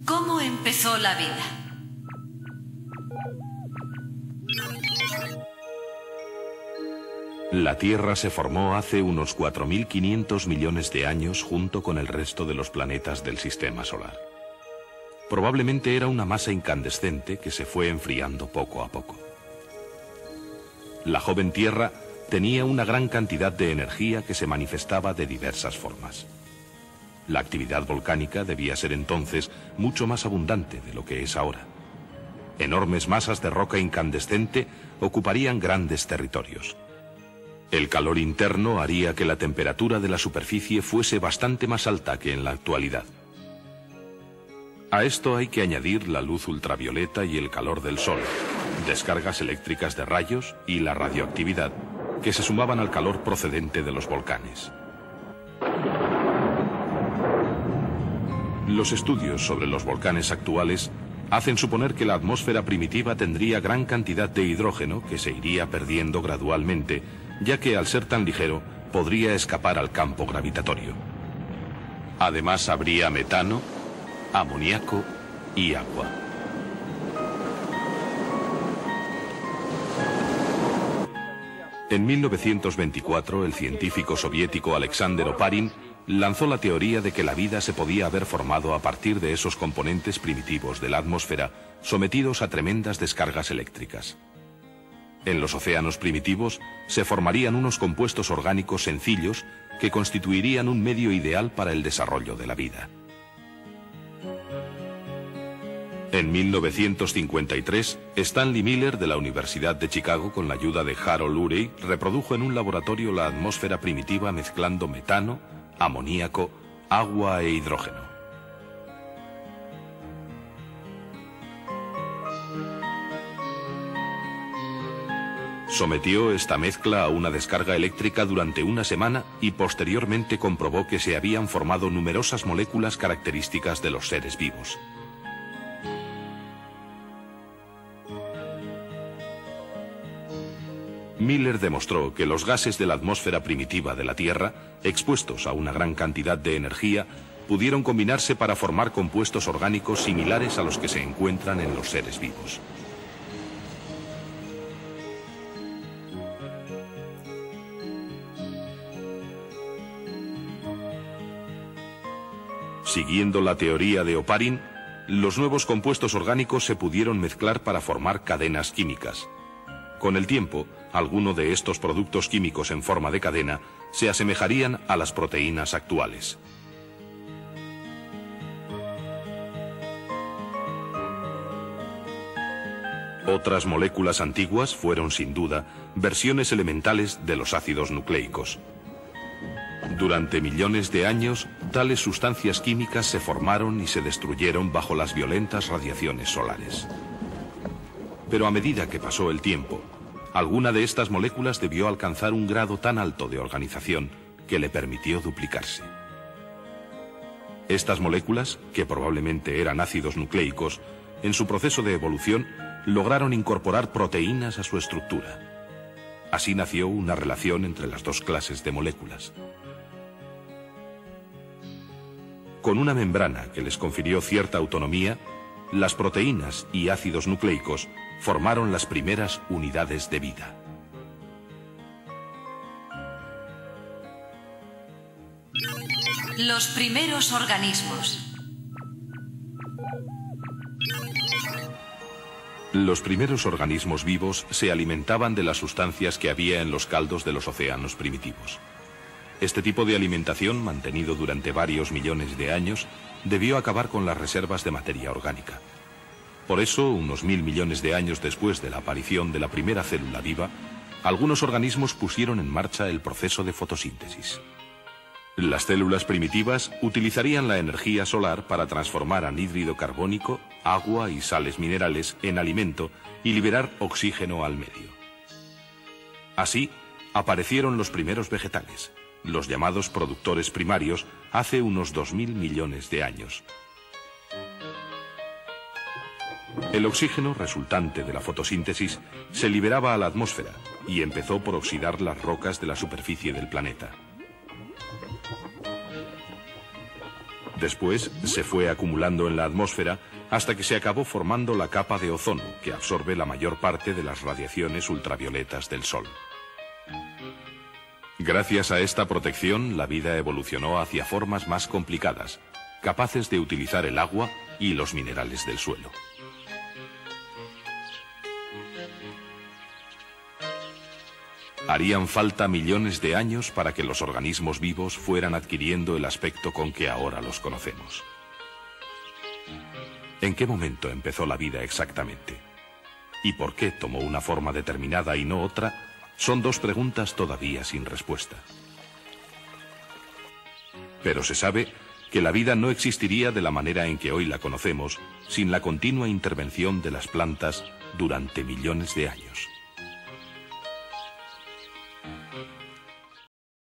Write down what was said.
¿Cómo empezó la vida? La Tierra se formó hace unos 4.500 millones de años junto con el resto de los planetas del Sistema Solar. Probablemente era una masa incandescente que se fue enfriando poco a poco. La joven Tierra tenía una gran cantidad de energía que se manifestaba de diversas formas. La actividad volcánica debía ser entonces mucho más abundante de lo que es ahora. Enormes masas de roca incandescente ocuparían grandes territorios. El calor interno haría que la temperatura de la superficie fuese bastante más alta que en la actualidad. A esto hay que añadir la luz ultravioleta y el calor del sol, descargas eléctricas de rayos y la radioactividad, que se sumaban al calor procedente de los volcanes. Los estudios sobre los volcanes actuales hacen suponer que la atmósfera primitiva tendría gran cantidad de hidrógeno que se iría perdiendo gradualmente, ya que al ser tan ligero podría escapar al campo gravitatorio. Además habría metano, amoníaco y agua. En 1924, el científico soviético Alexander Oparin lanzó la teoría de que la vida se podía haber formado a partir de esos componentes primitivos de la atmósfera sometidos a tremendas descargas eléctricas. En los océanos primitivos se formarían unos compuestos orgánicos sencillos que constituirían un medio ideal para el desarrollo de la vida. En 1953, Stanley Miller de la Universidad de Chicago, con la ayuda de Harold Urey, reprodujo en un laboratorio la atmósfera primitiva mezclando metano, amoníaco, agua e hidrógeno. Sometió esta mezcla a una descarga eléctrica durante una semana y posteriormente comprobó que se habían formado numerosas moléculas características de los seres vivos. Miller demostró que los gases de la atmósfera primitiva de la Tierra, expuestos a una gran cantidad de energía, pudieron combinarse para formar compuestos orgánicos similares a los que se encuentran en los seres vivos. Siguiendo la teoría de Oparin, los nuevos compuestos orgánicos se pudieron mezclar para formar cadenas químicas. Con el tiempo, algunos de estos productos químicos en forma de cadena se asemejarían a las proteínas actuales. Otras moléculas antiguas fueron, sin duda, versiones elementales de los ácidos nucleicos. Durante millones de años, tales sustancias químicas se formaron y se destruyeron bajo las violentas radiaciones solares. Pero a medida que pasó el tiempo, alguna de estas moléculas debió alcanzar un grado tan alto de organización que le permitió duplicarse. Estas moléculas, que probablemente eran ácidos nucleicos, en su proceso de evolución lograron incorporar proteínas a su estructura. Así nació una relación entre las dos clases de moléculas. Con una membrana que les confirió cierta autonomía, las proteínas y ácidos nucleicos formaron las primeras unidades de vida. Los primeros organismos. Los primeros organismos vivos se alimentaban de las sustancias que había en los caldos de los océanos primitivos. Este tipo de alimentación, mantenido durante varios millones de años, debió acabar con las reservas de materia orgánica. Por eso, unos 1000 millones de años después de la aparición de la primera célula viva, algunos organismos pusieron en marcha el proceso de fotosíntesis. Las células primitivas utilizarían la energía solar para transformar anhídrido carbónico, agua y sales minerales en alimento y liberar oxígeno al medio. Así, aparecieron los primeros vegetales, los llamados productores primarios, hace unos 2000 millones de años. El oxígeno resultante de la fotosíntesis se liberaba a la atmósfera y empezó por oxidar las rocas de la superficie del planeta. Después se fue acumulando en la atmósfera hasta que se acabó formando la capa de ozono, que absorbe la mayor parte de las radiaciones ultravioletas del Sol. Gracias a esta protección, la vida evolucionó hacia formas más complicadas, capaces de utilizar el agua y los minerales del suelo. Harían falta millones de años para que los organismos vivos fueran adquiriendo el aspecto con que ahora los conocemos. ¿En qué momento empezó la vida exactamente? ¿Y por qué tomó una forma determinada y no otra? Son dos preguntas todavía sin respuesta. Pero se sabe que la vida no existiría de la manera en que hoy la conocemos sin la continua intervención de las plantas durante millones de años.